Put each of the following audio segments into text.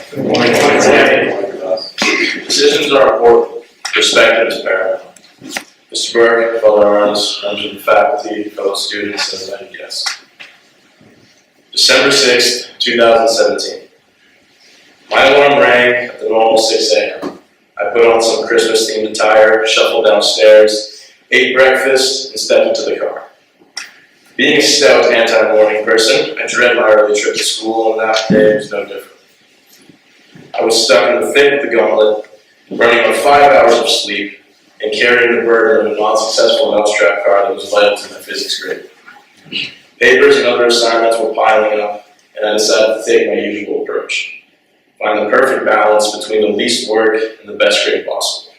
Good morning. Decisions are important. Perspective is paramount. Mr. Burke, fellow honors, members of the faculty, fellow students, and invited guests. December 6th, 2017. My alarm rang at the normal 6 a.m. I put on some Christmas-themed attire, shuffled downstairs, ate breakfast, and stepped into the car. Being a stout anti-morning person, I dread my early trip to school, and that day was no different. I was stuck in the thick of the gauntlet, running on 5 hours of sleep, and carrying the burden of a non-successful mousetrap car that was vital to my physics grade. Papers and other assignments were piling up, and I decided to take my usual approach. Find the perfect balance between the least work and the best grade possible.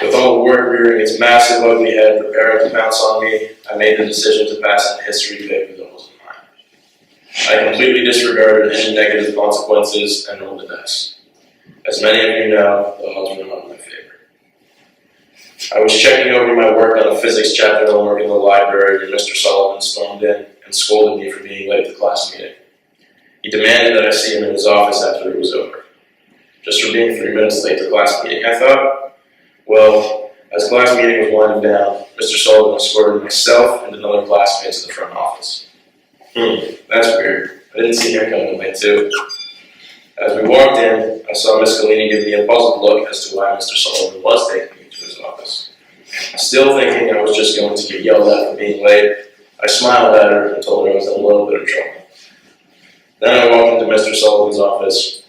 With all the work rearing its massive ugly head preparing to pounce on me, I made the decision to pass in the history paper that wasn't mine. I completely disregarded any negative consequences and rolled the dice. As many of you know, the odds were not in my favor. I was checking over my work on the physics chapter homework in the library when Mr. Sullivan stormed in and scolded me for being late to class meeting. He demanded that I see him in his office after it was over. Just for being 3 minutes late to class meeting, I thought. Well, as class meeting was winding down, Mr. Sullivan escorted myself and another classmate to the front office. That's weird. I didn't see him coming late too. As we walked in, I saw Miss Collini give me a puzzled look as to why Mr. Sullivan was taking me to his office. Still thinking I was just going to get yelled at for being late, I smiled at her and told her I was in a little bit of trouble. Then I walked into Mr. Sullivan's office,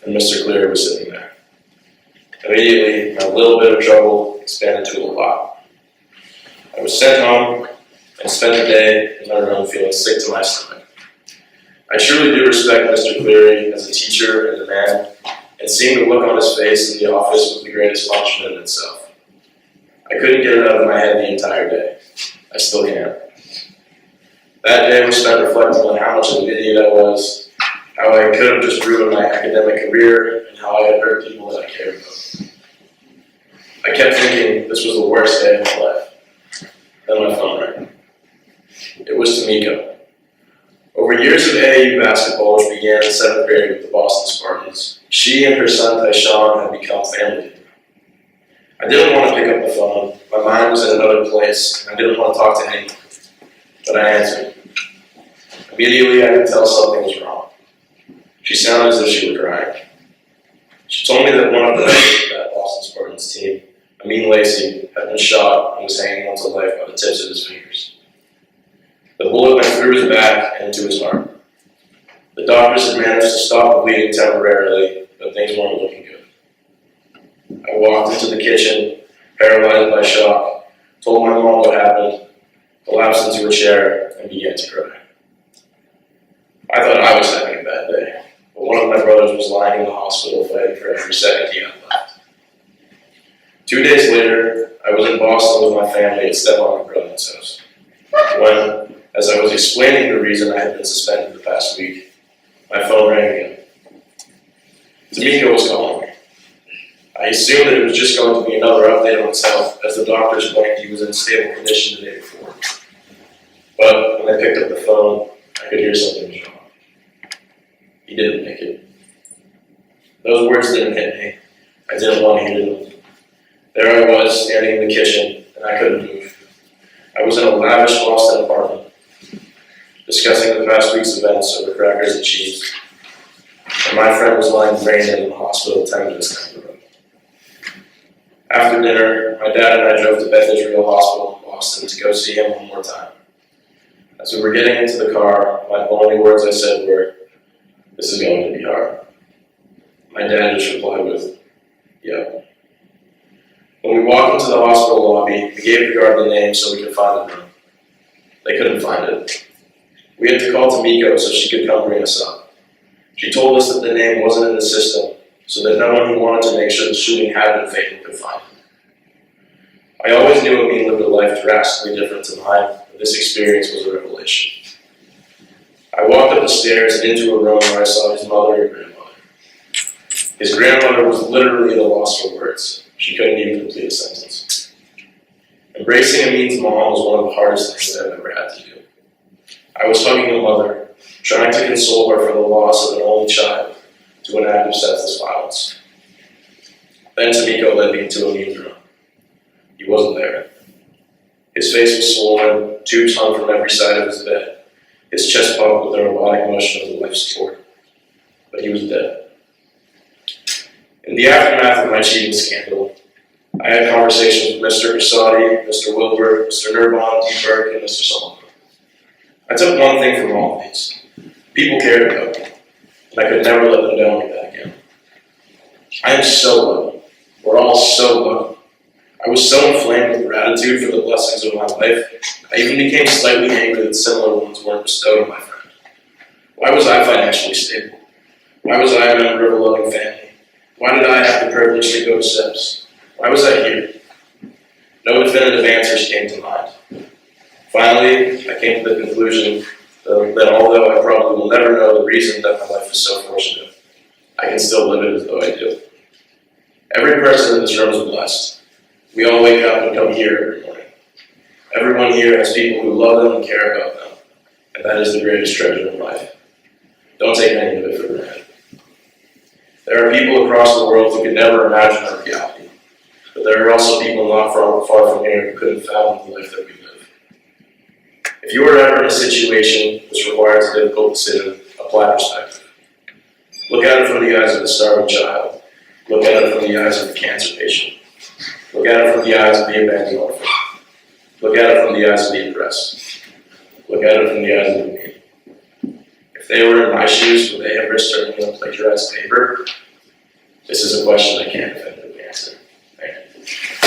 and Mr. Cleary was sitting there. Immediately, my little bit of trouble expanded to a lot. I was sent home and spent the day in my room feeling sick to my stomach. I truly do respect Mr. Cleary as a teacher and a man, and seeing the look on his face in the office was the greatest function in itself. I couldn't get it out of my head the entire day. I still can't. That day was spent reflecting on how much of an idiot I was, how I could have just ruined my academic career, and how I had hurt people that I cared about. I kept thinking this was the worst day of my life. Then my phone rang. It was Tamiko. Over years of AAU basketball, which began in 7th grade with the Boston Spartans, she and her son Tyshawn had become family. I didn't want to pick up the phone. My mind was in another place, and I didn't want to talk to anyone. But I answered. Immediately, I could tell something was wrong. She sounded as if she were crying. She told me that one of the members of that Boston Spartans team, Amin Lacey, had been shot and was hanging on to life by the tips of his fingers. The bullet went through his back and into his heart. The doctors had managed to stop the bleeding temporarily, but things weren't looking good. I walked into the kitchen, paralyzed by shock, told my mom what happened, collapsed into a chair, and began to cry. I thought I was having a bad day, but one of my brothers was lying in the hospital fighting for every second he had left. 2 days later, I was in Boston with my family at stepmom and brother's house, when, as I was explaining the reason I had been suspended the past week, my phone rang again. Tamiko was calling me. I assumed that it was just going to be another update on his health, as the doctors claimed he was in stable condition the day before. But when I picked up the phone, I could hear something was wrong. He didn't make it. Those words didn't hit me. I didn't want to hear them. There I was, standing in the kitchen, and I couldn't move. I was in a lavish Boston apartment, discussing the past week's events over crackers and cheese. And my friend was lying brain dead in the hospital 10 minutes down the road. After dinner, my dad and I drove to Beth Israel Hospital in Boston to go see him one more time. As we were getting into the car, my only words I said were, "This is going to be hard." My dad just replied with, "Yeah." When we walked into the hospital lobby, we gave the guard the name so we could find the room. They couldn't find it. We had to call Tamiko so she could come bring us up. She told us that the name wasn't in the system, so that no one who wanted to make sure the shooting had been fatal could find it. I always knew Amin lived a life drastically different to mine, but this experience was a revelation. I walked up the stairs and into a room where I saw his mother and grandmother. His grandmother was literally at a loss for words. She couldn't even complete a sentence. Embracing Amin's mom was one of the hardest things that I've ever had to do. I was hugging the mother, trying to console her for the loss of an only child, to an act of senseless violence. Then Tamiko led me into a meeting room. He wasn't there. His face was swollen, tubes hung from every side of his bed. His chest pumped with the robotic motion of the life support. But he was dead. In the aftermath of my cheating scandal, I had conversations with Mr. Asadi, Mr. Wilbur, Mr. Nurbon, D. Burke, and Mr. Sullivan. I took one thing from all of these. People cared about me, and I could never let them down like that again. I am so lucky. We're all so lucky. I was so inflamed with gratitude for the blessings of my life, I even became slightly angry that similar ones weren't bestowed on my friend. Why was I financially stable? Why was I a member of a loving family? Why did I have the privilege to go to SEPS? Why was I here? No definitive answers came to mind. Finally, I came to the conclusion that although I probably will never know the reason that my life is so fortunate, I can still live it as though I do. Every person in this room is blessed. We all wake up and come here every morning. Everyone here has people who love them and care about them, and that is the greatest treasure in life. Don't take any of it for granted. There are people across the world who could never imagine our reality, but there are also people not far from here who couldn't fathom the life that we live. If you are ever in a situation which requires a difficult decision, apply perspective. Look at it from the eyes of a starving child. Look at it from the eyes of a cancer patient. Look at it from the eyes of the abandoned orphan. Look at it from the eyes of the oppressed. Look at it from the eyes of the needy. If they were in my shoes, would they have risked turning on plagiarized paper? This is a question I can't definitively answer. Thank you.